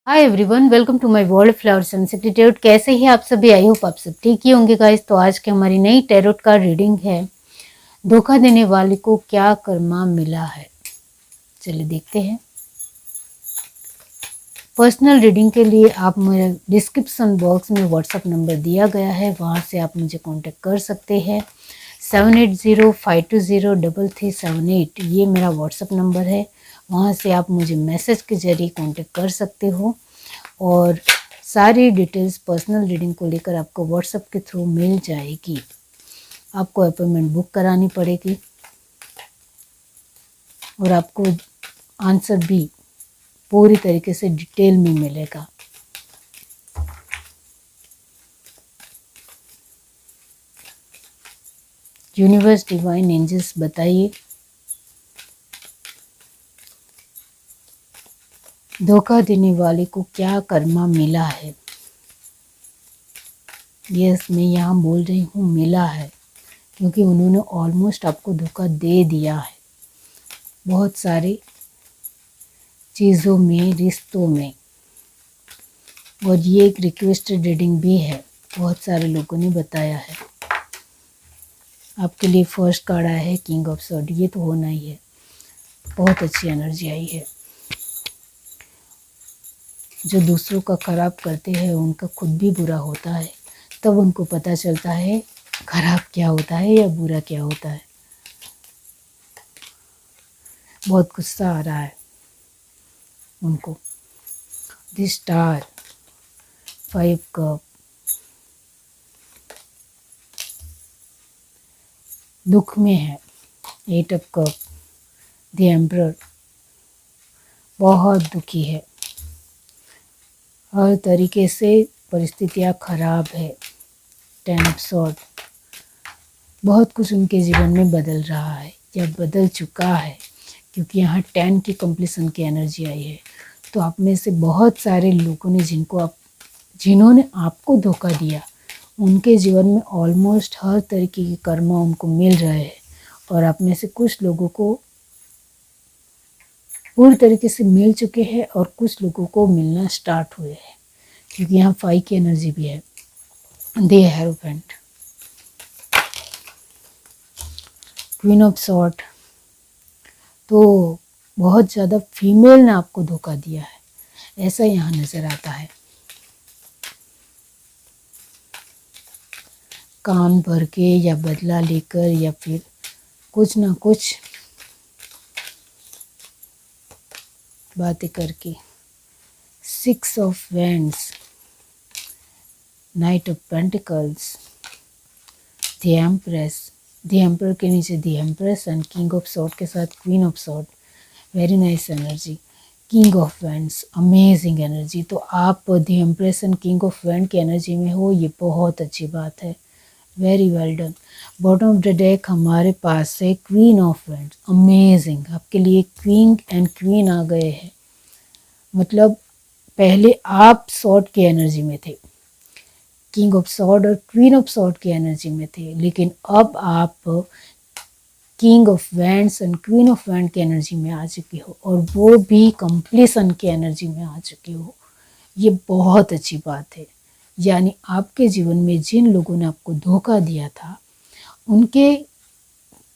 Hi everyone, welcome to my world flowers institute. कैसे ही आप सभी? आई होप आप सब ठीक ही होंगे गाइस। तो आज की हमारी नई टैरोट कार्ड रीडिंग है, धोखा देने वाले को क्या कर्मा मिला है। चलिए देखते हैं। पर्सनल रीडिंग के लिए आप मेरे डिस्क्रिप्शन बॉक्स में व्हाट्सअप नंबर दिया गया है, वहाँ से आप मुझे कांटेक्ट कर सकते हैं। 7805203378 ये मेरा व्हाट्सअप नंबर है, वहाँ से आप मुझे मैसेज के जरिए कांटेक्ट कर सकते हो। और सारी डिटेल्स पर्सनल रीडिंग को लेकर आपको व्हाट्सएप के थ्रू मिल जाएगी। आपको अपॉइंटमेंट बुक करानी पड़ेगी और आपको आंसर भी पूरी तरीके से डिटेल में मिलेगा। यूनिवर्स, डिवाइन एंजल्स, बताइए धोखा देने वाले को क्या कर्मा मिला है। यस, मैं यहाँ बोल रही हूँ मिला है, क्योंकि उन्होंने ऑलमोस्ट आपको धोखा दे दिया है बहुत सारी चीज़ों में, रिश्तों में। और ये एक रिक्वेस्टेड रीडिंग भी है, बहुत सारे लोगों ने बताया है। आपके लिए फर्स्ट कार्ड आया है किंग ऑफ सॉर्ड। ये तो होना ही है, बहुत अच्छी एनर्जी आई है। जो दूसरों का खराब करते हैं उनका खुद भी बुरा होता है, तब उनको पता चलता है खराब क्या होता है या बुरा क्या होता है। बहुत गुस्सा आ रहा है उनको। द स्टार, 5 कप, दुख में है, 8 ऑफ कप, द एम्परर, बहुत दुखी है, हर तरीके से परिस्थितियाँ खराब है। 10 ऑफ सॉर्ड, बहुत कुछ उनके जीवन में बदल रहा है या बदल चुका है, क्योंकि यहाँ 10 की कंप्लीशन की एनर्जी आई है। तो आप में से बहुत सारे लोगों ने जिन्होंने आपको धोखा दिया, उनके जीवन में ऑलमोस्ट हर तरीके के कर्म उनको मिल रहे हैं। और आप में से कुछ लोगों को पूरी तरीके से मिल चुके हैं और कुछ लोगों को मिलना स्टार्ट हुए हैं, क्योंकि यहाँ 5 की एनर्जी भी है। The hierophant, queen of sword, तो बहुत ज़्यादा फीमेल ने आपको धोखा दिया है, ऐसा यहाँ नज़र आता है। काम भर के या बदला लेकर या फिर कुछ ना कुछ बातें करके। 6 of wands, night of pentacles, the empress, the emperor के नीचे the empress and king of sword के साथ queen of sword. Very nice energy. King of wands, amazing energy. तो आप the empress and king of wand की energy में हो, ये बहुत अच्छी बात है। Very well done. Bottom of the deck हमारे पास है क्वीन ऑफ वैंड्स, अमेजिंग। आपके लिए क्वीन एंड क्वीन आ गए हैं, मतलब पहले आप सॉर्ड की एनर्जी में थे, किंग ऑफ सॉर्ड और क्वीन ऑफ सॉर्ड की एनर्जी में थे, लेकिन अब आप king of wands and queen of wand की एनर्जी में आ चुकी हो, और वो भी कंप्लीशन की एनर्जी में आ चुकी हो। ये बहुत अच्छी बात है। यानी आपके जीवन में जिन लोगों ने आपको धोखा दिया था, उनके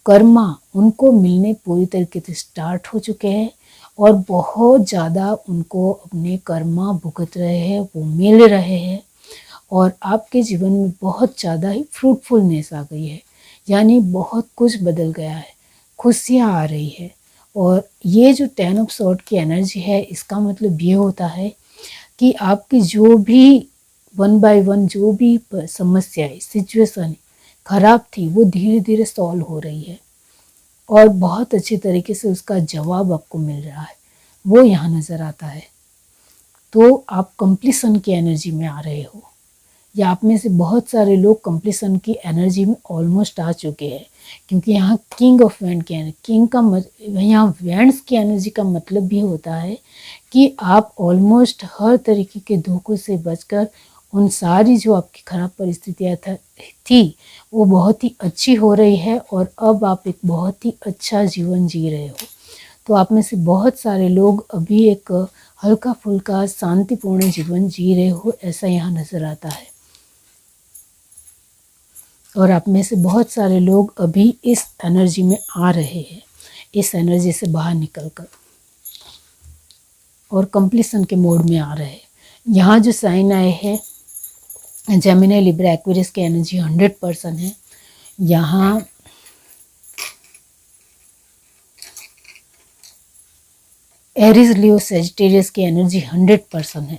कर्मा उनको मिलने पूरी तरीके से स्टार्ट हो चुके हैं, और बहुत ज़्यादा उनको अपने कर्मा भुगत रहे हैं, वो मिल रहे हैं। और आपके जीवन में बहुत ज़्यादा ही फ्रूटफुलनेस आ गई है, यानी बहुत कुछ बदल गया है, खुशियाँ आ रही है। और ये जो 10 ऑफ सॉर्ड की एनर्जी है, इसका मतलब ये होता है कि आपकी जो भी 1 बाय 1 जो भी समस्याएं, सिचुएशन खराब थी, वो धीरे धीरे सॉल्व हो रही है, और बहुत अच्छे तरीके से उसका जवाब आपको मिल रहा है, वो यहाँ नज़र आता है। तो आप कंप्लीशन की एनर्जी में आ रहे हो, या आप में से बहुत सारे लोग कंप्लीशन की एनर्जी में ऑलमोस्ट आ चुके हैं, क्योंकि यहाँ किंग ऑफ वैंड की एनर्जी, किंग का यहाँ वैंड्स की एनर्जी का मतलब भी होता है कि आप ऑलमोस्ट हर तरीके के धोखों से बचकर उन सारी जो आपकी खराब परिस्थितियाँ थी वो बहुत ही अच्छी हो रही है, और अब आप एक बहुत ही अच्छा जीवन जी रहे हो। तो आप में से बहुत सारे लोग अभी एक हल्का फुल्का शांतिपूर्ण जीवन जी रहे हो, ऐसा यहाँ नज़र आता है। और आप में से बहुत सारे लोग अभी इस एनर्जी में आ रहे हैं, इस एनर्जी से बाहर निकलकर, और कंप्लीशन के मोड में आ रहे हैं। यहाँ जो साइन आए हैं जेमिनी लिब्रा एक्वेरियस की एनर्जी 100% है। यहाँ एरीज लियो सेजिटेरियस की एनर्जी 100% है।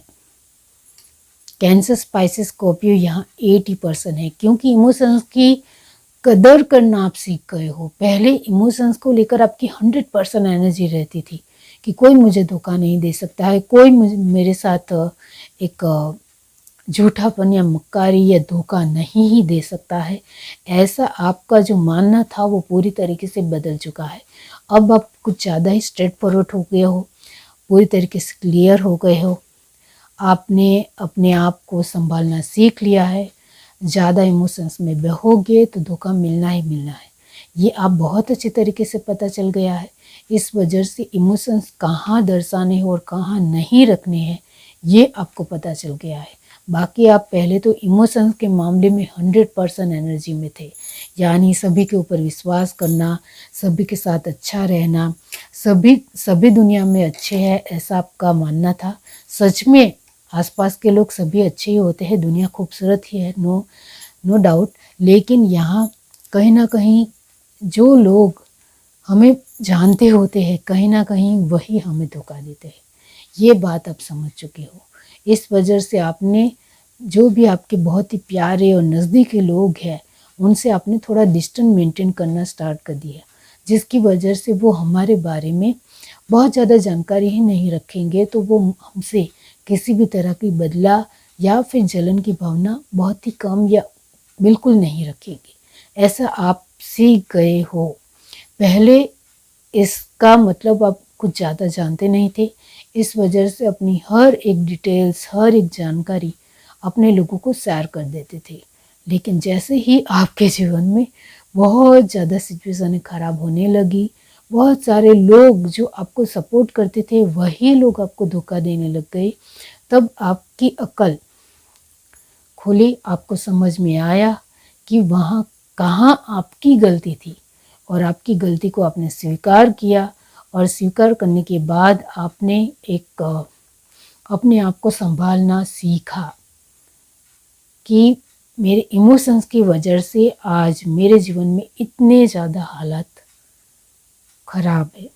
कैंसर स्पाइसेस स्कॉर्पियो यहाँ 80% है, क्योंकि इमोशंस की कदर करना आप सीख गए हो। पहले इमोशंस को लेकर आपकी 100% एनर्जी रहती थी कि कोई मुझे धोखा नहीं दे सकता है, कोई मेरे साथ एक झूठापन या मक्कारी या धोखा नहीं ही दे सकता है। ऐसा आपका जो मानना था वो पूरी तरीके से बदल चुका है। अब आप कुछ ज़्यादा ही स्ट्रेट फॉरवर्ड हो गए हो, पूरी तरीके से क्लियर हो गए हो। आपने अपने आप को संभालना सीख लिया है। ज़्यादा इमोशंस में बहोगे तो धोखा मिलना ही मिलना है, ये आप बहुत अच्छे तरीके से पता चल गया है। इस वजह से इमोशंस कहाँ दर्शाने हैं और कहाँ नहीं रखने हैं ये आपको पता चल गया है। बाकी आप पहले तो इमोशंस के मामले में 100% एनर्जी में थे, यानी सभी के ऊपर विश्वास करना, सभी के साथ अच्छा रहना, सभी दुनिया में अच्छे हैं ऐसा आपका मानना था। सच में आसपास के लोग सभी अच्छे ही होते हैं, दुनिया खूबसूरत ही है, नो डाउट। लेकिन यहाँ कहीं ना कहीं जो लोग हमें जानते होते हैं, कहीं ना कहीं वही हमें धोखा देते हैं। ये बात आप समझ चुके हो। इस वजह से आपने जो भी आपके बहुत ही प्यारे और नज़दीकी लोग हैं उनसे आपने थोड़ा डिस्टेंस मेंटेन करना स्टार्ट कर दिया, जिसकी वजह से वो हमारे बारे में बहुत ज़्यादा जानकारी ही नहीं रखेंगे, तो वो हमसे किसी भी तरह की बदला या फिर जलन की भावना बहुत ही कम या बिल्कुल नहीं रखेगी। ऐसा आप सीख गए हो। पहले इसका मतलब आप कुछ ज़्यादा जानते नहीं थे, इस वजह से अपनी हर एक डिटेल्स, हर एक जानकारी अपने लोगों को शेयर कर देते थे। लेकिन जैसे ही आपके जीवन में बहुत ज़्यादा सिचुएशन ख़राब होने लगी, बहुत सारे लोग जो आपको सपोर्ट करते थे वही लोग आपको धोखा देने लग गए, तब आपकी अकल खुली, आपको समझ में आया कि वहाँ कहाँ आपकी गलती थी, और आपकी गलती को आपने स्वीकार किया। और स्वीकार करने के बाद आपने एक अपने आप को संभालना सीखा कि मेरे इमोशंस की वजह से आज मेरे जीवन में इतने ज़्यादा हालात ख़राब है,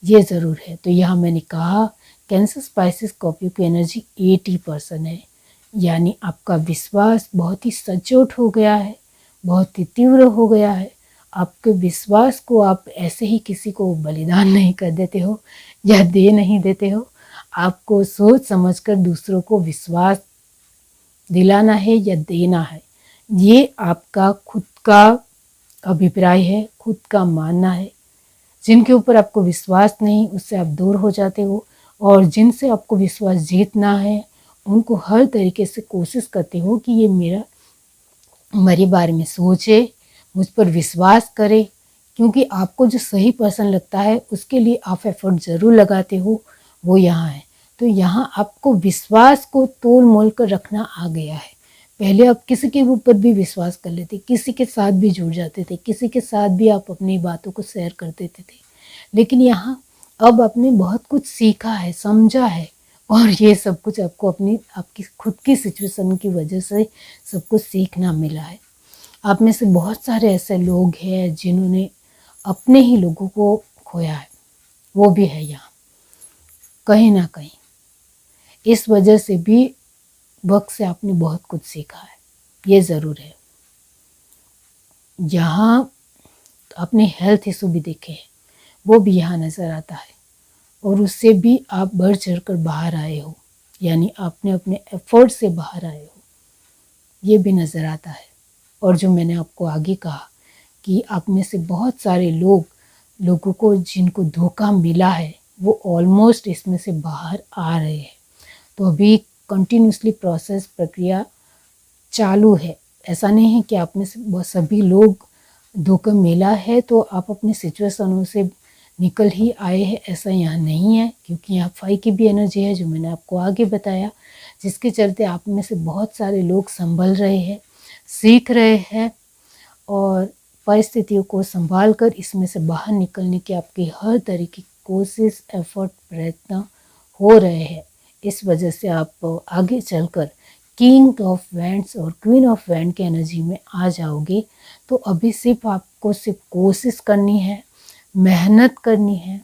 ये ज़रूर है। तो यहाँ मैंने कहा कैंसर स्पाइसेस स्कॉर्पियो की एनर्जी 80% है, यानी आपका विश्वास बहुत ही सचोट हो गया है, बहुत ही तीव्र हो गया है। आपके विश्वास को आप ऐसे ही किसी को बलिदान नहीं कर देते हो या दे नहीं देते हो। आपको सोच समझकर दूसरों को विश्वास दिलाना है या देना है, ये आपका खुद का अभिप्राय है, खुद का मानना है। जिनके ऊपर आपको विश्वास नहीं उससे आप दूर हो जाते हो, और जिनसे आपको विश्वास जीतना है उनको हर तरीके से कोशिश करते हो कि ये मेरे बारे में सोचे, मुझ पर विश्वास करे, क्योंकि आपको जो सही पर्सन लगता है उसके लिए आप एफर्ट ज़रूर लगाते हो, वो यहाँ है। तो यहाँ आपको विश्वास को तोल मोल कर रखना आ गया है। पहले आप किसी के ऊपर भी विश्वास कर लेते, किसी के साथ भी जुड़ जाते थे, किसी के साथ भी आप अपनी बातों को शेयर कर देते थे, लेकिन यहाँ अब आपने बहुत कुछ सीखा है, समझा है, और ये सब कुछ आपको आपकी खुद की सिचुएशन की वजह से सब कुछ सीखना मिला है। आप में से बहुत सारे ऐसे लोग हैं जिन्होंने अपने ही लोगों को खोया है, वो भी है यहाँ कहीं ना कहीं। इस वजह से भी वक्त से आपने बहुत कुछ सीखा है, ये ज़रूर है। यहाँ आपने हेल्थ इशू भी देखे हैं, वो भी यहाँ नज़र आता है, और उससे भी आप बढ़ चढ़ कर बाहर आए हो, यानी आपने अपने एफर्ट से बाहर आए हो, ये भी नज़र आता है। और जो मैंने आपको आगे कहा कि आप में से बहुत सारे लोगों को जिनको धोखा मिला है वो ऑलमोस्ट इसमें से बाहर आ रहे हैं। तो अभी कंटिन्यूसली प्रोसेस, प्रक्रिया चालू है। ऐसा नहीं है कि आप में से सभी लोग धोखा मिला है तो आप अपनी सिचुएशनों से निकल ही आए हैं ऐसा यहाँ नहीं है, क्योंकि यहाँ 5 की भी एनर्जी है जो मैंने आपको आगे बताया, जिसके चलते आप में से बहुत सारे लोग संभल रहे हैं, सीख रहे हैं और परिस्थितियों को संभाल कर इसमें से बाहर निकलने की आपकी हर तरीके की कोशिश, एफर्ट, प्रयत्न हो रहे हैं। इस वजह से आप आगे चलकर किंग ऑफ वैंड्स और क्वीन ऑफ वैंड की एनर्जी में आ जाओगे। तो अभी सिर्फ आपको सिर्फ कोशिश करनी है, मेहनत करनी है,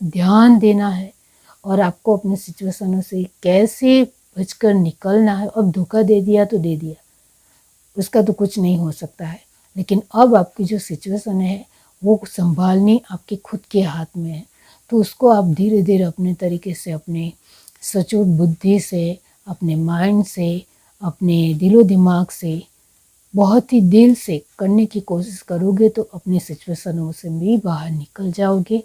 ध्यान देना है और आपको अपने सिचुएशनों से कैसे बचकर निकलना है। अब धोखा दे दिया तो दे दिया, उसका तो कुछ नहीं हो सकता है, लेकिन अब आपकी जो सिचुएशन है वो संभालनी आपके खुद के हाथ में है। तो उसको आप धीरे धीरे अपने तरीके से, अपने सचोट बुद्धि से, अपने माइंड से, अपने दिलो दिमाग से, बहुत ही दिल से करने की कोशिश करोगे तो अपनी सिचुएशनों से भी बाहर निकल जाओगे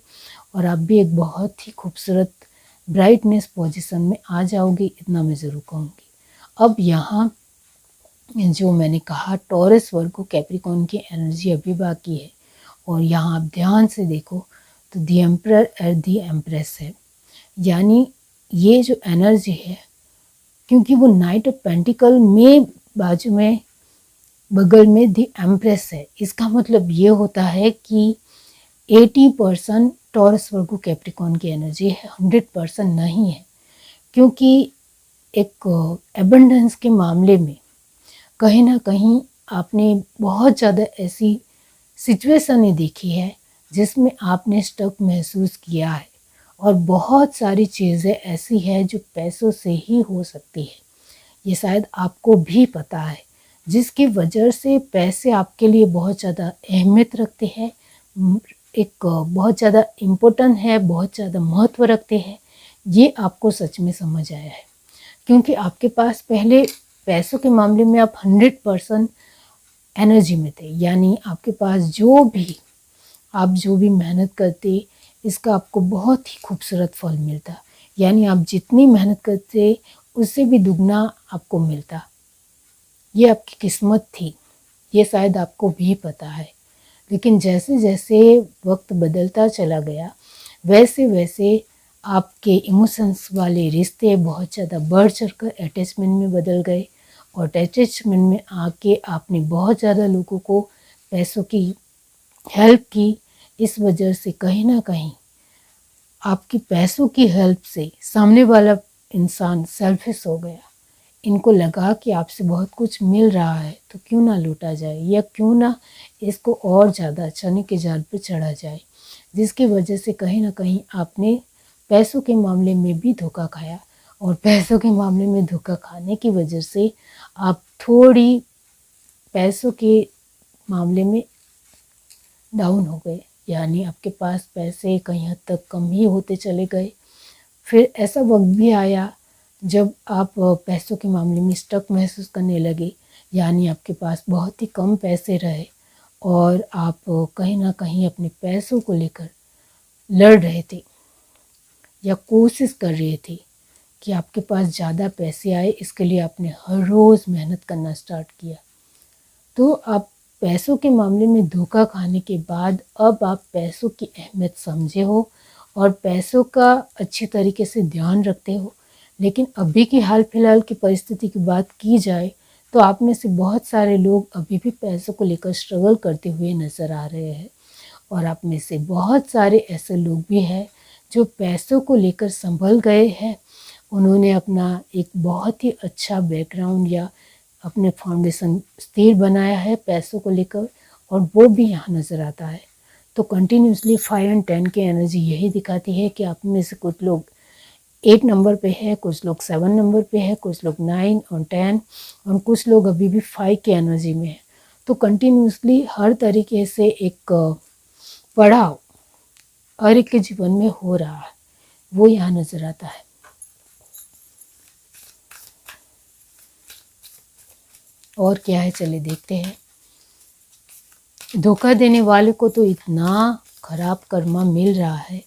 और आप भी एक बहुत ही खूबसूरत ब्राइटनेस पोजीशन में आ जाओगे, इतना मैं ज़रूर कहूँगी। अब यहाँ जो मैंने कहा टॉरस, वर्गो, कैप्रिकॉर्न की एनर्जी अभी बाकी है और यहाँ आप ध्यान से देखो तो द एम्परर और द एम्प्रेस है, यानी ये जो एनर्जी है, क्योंकि वो नाइट ऑफ पेंटिकल में बाजू में बगल में द एम्प्रेस है, इसका मतलब ये होता है कि 80% टॉरस, वर्गो, कैप्रिकॉर्न की एनर्जी है, 100% नहीं है। क्योंकि एक एबंडेंस के मामले में कहीं ना कहीं आपने बहुत ज़्यादा ऐसी सिचुएशनें देखी है जिसमें आपने स्टक महसूस किया है और बहुत सारी चीज़ें ऐसी हैं जो पैसों से ही हो सकती है, ये शायद आपको भी पता है, जिसकी वजह से पैसे आपके लिए बहुत ज़्यादा अहमियत रखते हैं, एक बहुत ज़्यादा इम्पोर्टेंट है, बहुत ज़्यादा महत्व रखते हैं। ये आपको सच में समझ आया है, क्योंकि आपके पास पहले पैसों के मामले में आप 100% एनर्जी में थे, यानी आपके पास आप जो भी मेहनत करते इसका आपको बहुत ही खूबसूरत फल मिलता, यानी आप जितनी मेहनत करते उससे भी दुगना आपको मिलता। ये आपकी किस्मत थी, ये शायद आपको भी पता है। लेकिन जैसे जैसे वक्त बदलता चला गया वैसे वैसे आपके इमोशंस वाले रिश्ते बहुत ज़्यादा बढ़ चढ़कर अटैचमेंट में बदल गए और अटैचमेंट में आके आपने बहुत ज़्यादा लोगों को पैसों की हेल्प की। इस वजह से कहीं ना कहीं आपकी पैसों की हेल्प से सामने वाला इंसान सेल्फिश हो गया। इनको लगा कि आपसे बहुत कुछ मिल रहा है तो क्यों ना लूटा जाए, या क्यों ना इसको और ज़्यादा चने के जाल पर चढ़ा जाए, जिसकी वजह से कहीं ना कहीं आपने पैसों के मामले में भी धोखा खाया और पैसों के मामले में धोखा खाने की वजह से आप थोड़ी पैसों के मामले में डाउन हो गए, यानी आपके पास पैसे कहीं हद तक कम ही होते चले गए। फिर ऐसा वक्त भी आया जब आप पैसों के मामले में स्टक महसूस करने लगे, यानी आपके पास बहुत ही कम पैसे रहे और आप कहीं ना कहीं अपने पैसों को लेकर लड़ रहे थे या कोशिश कर रहे थे कि आपके पास ज़्यादा पैसे आए। इसके लिए आपने हर रोज़ मेहनत करना स्टार्ट किया। तो आप पैसों के मामले में धोखा खाने के बाद अब आप पैसों की अहमियत समझे हो और पैसों का अच्छी तरीके से ध्यान रखते हो। लेकिन अभी की हाल फिलहाल की परिस्थिति की बात की जाए तो आप में से बहुत सारे लोग अभी भी पैसों को लेकर स्ट्रगल करते हुए नज़र आ रहे हैं और आप में से बहुत सारे ऐसे लोग भी हैं जो पैसों को लेकर संभल गए हैं। उन्होंने अपना एक बहुत ही अच्छा बैकग्राउंड या अपने फाउंडेशन स्थिर बनाया है पैसों को लेकर, और वो भी यहाँ नज़र आता है। तो कंटिन्यूसली 5 और 10 की एनर्जी यही दिखाती है कि आप में से कुछ लोग 8 नंबर पे है, कुछ लोग 7 नंबर पे है, कुछ लोग 9 और 10 और कुछ लोग अभी भी 5 की एनर्जी में है। तो कंटिन्यूसली हर तरीके से एक पड़ाव हर एक के जीवन में हो रहा है, वो यहाँ नज़र आता है। और क्या है, चलिए देखते हैं। धोखा देने वाले को तो इतना खराब कर्मा मिल रहा है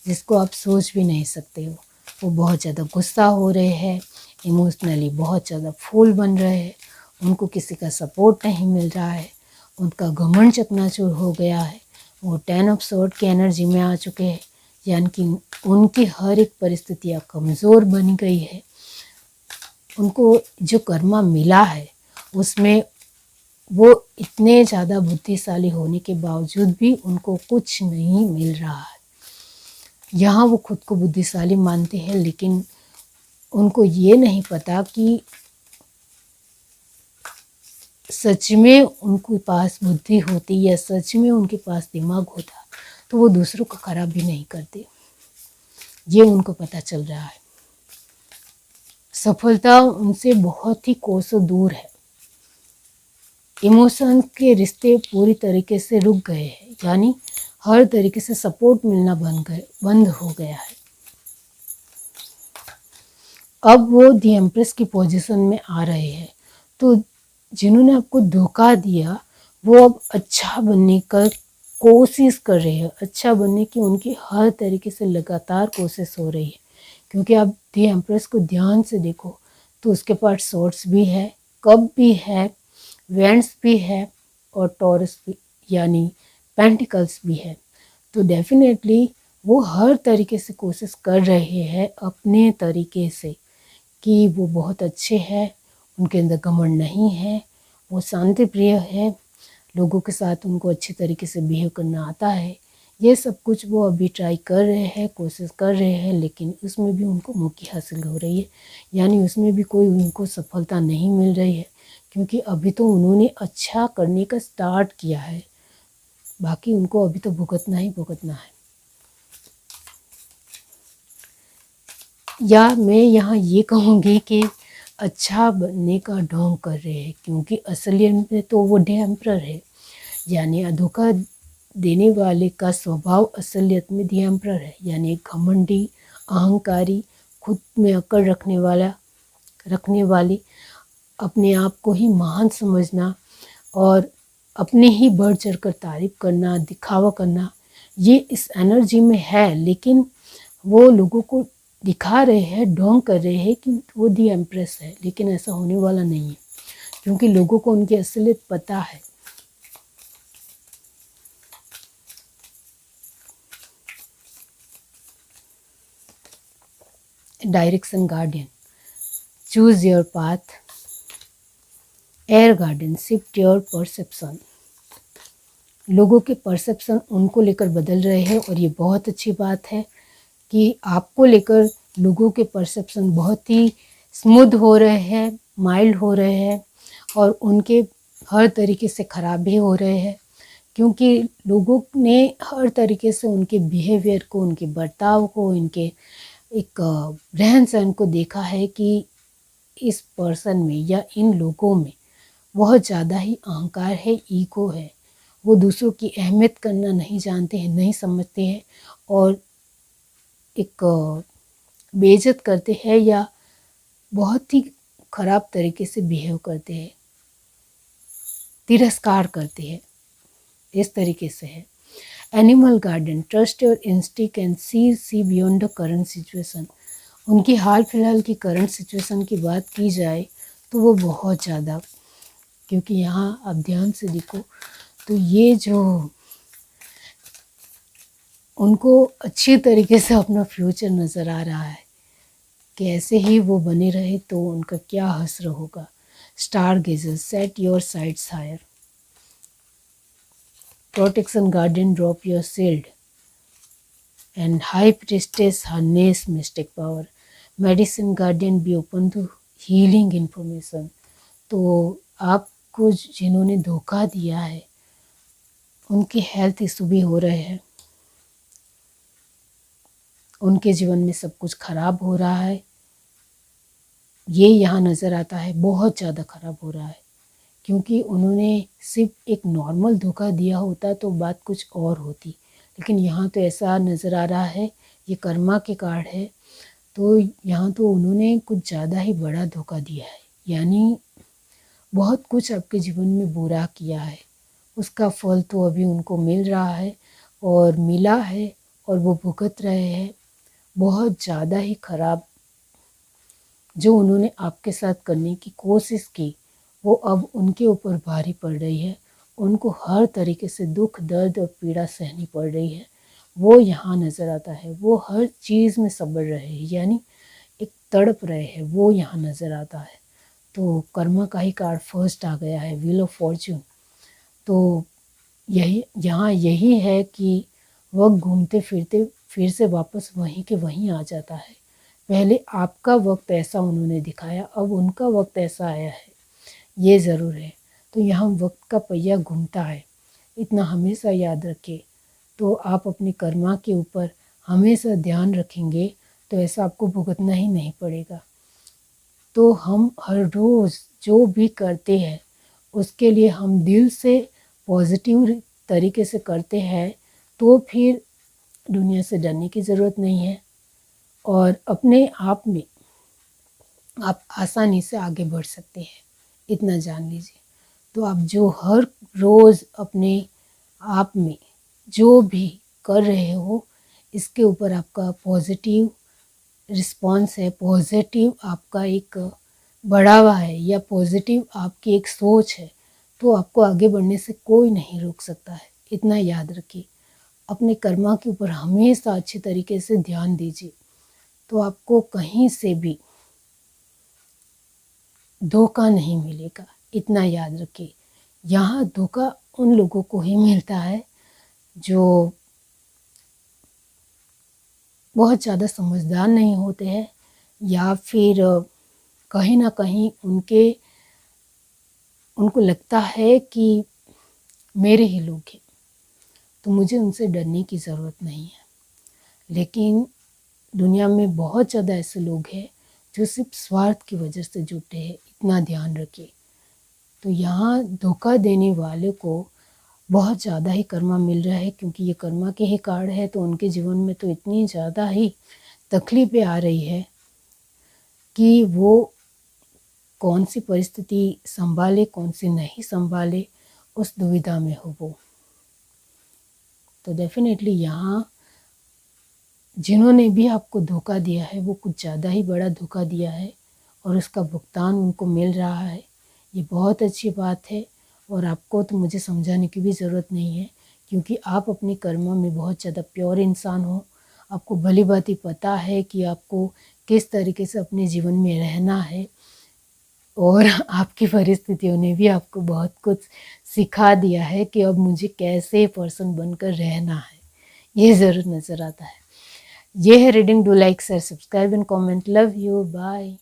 जिसको आप सोच भी नहीं सकते हो। वो बहुत ज़्यादा गुस्सा हो रहे हैं, इमोशनली बहुत ज़्यादा फूल बन रहे हैं, उनको किसी का सपोर्ट नहीं मिल रहा है, उनका घमंड चकनाचूर हो गया है, वो 10 ऑफ सॉर्ड की एनर्जी में आ चुके हैं, यानी कि उनकी हर एक परिस्थितियाँ कमज़ोर बन गई है। उनको जो कर्मा मिला है उसमें वो इतने ज़्यादा बुद्धिशाली होने के बावजूद भी उनको कुछ नहीं मिल रहा है। यहाँ वो खुद को बुद्धिशाली मानते हैं, लेकिन उनको ये नहीं पता कि सच में उनके पास बुद्धि होती या सच में उनके पास दिमाग होता तो वो दूसरों को खराब भी नहीं करते। ये उनको पता चल रहा है। सफलता उनसे बहुत ही कोसों दूर है। इमोशन के रिश्ते पूरी तरीके से रुक गए हैं, यानी हर तरीके से सपोर्ट मिलना बंद हो गया है। अब वो दी एम्प्रेस की पोजीशन में आ रहे हैं। तो जिन्होंने आपको धोखा दिया वो अब अच्छा बनने का कोशिश कर रहे हैं। अच्छा बनने की उनकी हर तरीके से लगातार कोशिश हो रही है, क्योंकि आप दी एम्प्रेस को ध्यान से देखो तो उसके पास सोर्स भी है, कप भी है, वेंट्स भी है और टॉरस भी यानी पेंटिकल्स भी है। तो डेफिनेटली वो हर तरीके से कोशिश कर रहे हैं अपने तरीके से कि वो बहुत अच्छे हैं, उनके अंदर घमंड नहीं है, वो शांति प्रिय है, लोगों के साथ उनको अच्छे तरीके से बिहेव करना आता है। ये सब कुछ वो अभी ट्राई कर रहे हैं, कोशिश कर रहे हैं, लेकिन उसमें भी उनको मौकी हासिल हो रही है, यानी उसमें भी कोई उनको सफलता नहीं मिल रही है, क्योंकि अभी तो उन्होंने अच्छा करने का स्टार्ट किया है, बाकी उनको अभी तो भुगतना ही भुगतना है। या मैं यहाँ ये कहूँगी कि अच्छा बनने का ढोंग कर रहे हैं, क्योंकि असलियत में तो वो दी एम्परर है, यानी धोखा देने वाले का स्वभाव असलियत में दी एम्परर है, यानी घमंडी, अहंकारी, खुद में अकड़ रखने वाली, अपने आप को ही महान समझना और अपने ही बढ़ चढ़ कर तारीफ करना, दिखावा करना, ये इस एनर्जी में है। लेकिन वो लोगों को दिखा रहे हैं, ढोंग कर रहे हैं कि वो दी एम्प्रेस है, लेकिन ऐसा होने वाला नहीं है, क्योंकि लोगों को उनकी असलियत पता है। Direction guardian, choose your path. Air garden, shift your perception. लोगों के परसेप्शन उनको लेकर बदल रहे हैं, और ये बहुत अच्छी बात है कि आपको लेकर लोगों के परसेप्शन बहुत ही स्मूथ हो रहे हैं, माइल्ड हो रहे हैं, और उनके हर तरीके से ख़राब भी हो रहे हैं, क्योंकि लोगों ने हर तरीके से उनके बिहेवियर को, उनके बर्ताव को, इनके एक रहन सहन को देखा है कि इस पर्सन में या इन लोगों में बहुत ज़्यादा ही अहंकार है, ईगो है। वो दूसरों की अहमियत करना नहीं जानते हैं, नहीं समझते हैं, और एक बेइज्जत करते हैं या बहुत ही ख़राब तरीके से बिहेव करते हैं, तिरस्कार करते हैं, इस तरीके से है। Animal garden, trust your instinct and see beyond the current situation. उनकी हाल फिलहाल की करंट सिचुएशन की बात की जाए तो वो बहुत ज़्यादा, क्योंकि यहाँ आप ध्यान से देखो तो ये जो उनको अच्छी तरीके से अपना फ्यूचर नज़र आ रहा है कि ऐसे ही वो बने रहे तो उनका क्या हश्र होगा। Star gazer, set your sights higher. Protection guardian, drop your shield. And high priestess, harness mystic power. Medicine guardian, be open to healing information. तो आपको जिन्होंने धोखा दिया है उनकी हेल्थ इशू भी हो रहे हैं, उनके जीवन में सब कुछ खराब हो रहा है, ये यहाँ नज़र आता है, बहुत ज़्यादा खराब हो रहा है, क्योंकि उन्होंने सिर्फ एक नॉर्मल धोखा दिया होता तो बात कुछ और होती, लेकिन यहाँ तो ऐसा नज़र आ रहा है, ये कर्मा के कार्ड है, तो यहाँ तो उन्होंने कुछ ज़्यादा ही बड़ा धोखा दिया है, यानी बहुत कुछ आपके जीवन में बुरा किया है, उसका फल तो अभी उनको मिल रहा है और मिला है, और वो भुगत रहे हैं। बहुत ज़्यादा ही खराब जो उन्होंने आपके साथ करने की कोशिश की वो अब उनके ऊपर भारी पड़ रही है, उनको हर तरीके से दुख दर्द और पीड़ा सहनी पड़ रही है, वो यहाँ नज़र आता है। वो हर चीज़ में सब्र रहे हैं, यानी एक तड़प रहे हैं, वो यहाँ नज़र आता है। तो कर्मा का ही कार्ड फर्स्ट आ गया है, व्हील ऑफ फॉर्च्यून। तो यही यहाँ यही है कि वक्त घूमते फिरते फिर से वापस वहीं के वहीं आ जाता है। पहले आपका वक्त ऐसा उन्होंने दिखाया, अब उनका वक्त ऐसा आया है, ये ज़रूर है। तो यहाँ वक्त का पहिया घूमता है, इतना हमेशा याद रखिए। तो आप अपने कर्मा के ऊपर हमेशा ध्यान रखेंगे तो ऐसा आपको भुगतना ही नहीं पड़ेगा। तो हम हर रोज़ जो भी करते हैं उसके लिए हम दिल से पॉजिटिव तरीके से करते हैं, तो फिर दुनिया से डरने की ज़रूरत नहीं है और अपने आप में आप आसानी से आगे बढ़ सकते हैं, इतना जान लीजिए। तो आप जो हर रोज़ अपने आप में जो भी कर रहे हो, इसके ऊपर आपका पॉजिटिव रिस्पॉन्स है, पॉजिटिव आपका एक बढ़ावा है या पॉजिटिव आपकी एक सोच है, तो आपको आगे बढ़ने से कोई नहीं रोक सकता है। इतना याद रखिए। अपने कर्मा के ऊपर हमेशा अच्छे तरीके से ध्यान दीजिए, तो आपको कहीं से भी धोखा नहीं मिलेगा, इतना याद रखिए। यहाँ धोखा उन लोगों को ही मिलता है जो बहुत ज़्यादा समझदार नहीं होते हैं, या फिर कहीं ना कहीं उनको लगता है कि मेरे ही लोग हैं तो मुझे उनसे डरने की ज़रूरत नहीं है। लेकिन दुनिया में बहुत ज़्यादा ऐसे लोग हैं जो सिर्फ स्वार्थ की वजह से जुटे हैं, इतना ध्यान रखिए। तो यहाँ धोखा देने वाले को बहुत ज़्यादा ही कर्मा मिल रहा है, क्योंकि ये कर्मा के ही कार्ड है। तो उनके जीवन में तो इतनी ज़्यादा ही तकलीफ़ें आ रही है कि वो कौन सी परिस्थिति संभाले कौन सी नहीं संभाले, उस दुविधा में हो वो। तो डेफिनेटली यहाँ जिन्होंने भी आपको धोखा दिया है वो कुछ ज़्यादा ही बड़ा धोखा दिया है और उसका भुगतान उनको मिल रहा है, ये बहुत अच्छी बात है। और आपको तो मुझे समझाने की भी ज़रूरत नहीं है, क्योंकि आप अपने कर्मों में बहुत ज़्यादा प्योर इंसान हो। आपको भली भांति पता है कि आपको किस तरीके से अपने जीवन में रहना है, और आपकी परिस्थितियों ने भी आपको बहुत कुछ सिखा दिया है कि अब मुझे कैसे पर्सन बनकर रहना है, ये ज़रूर नज़र आता है। ये है reading. Do like share subscribe and comment. Love you, bye.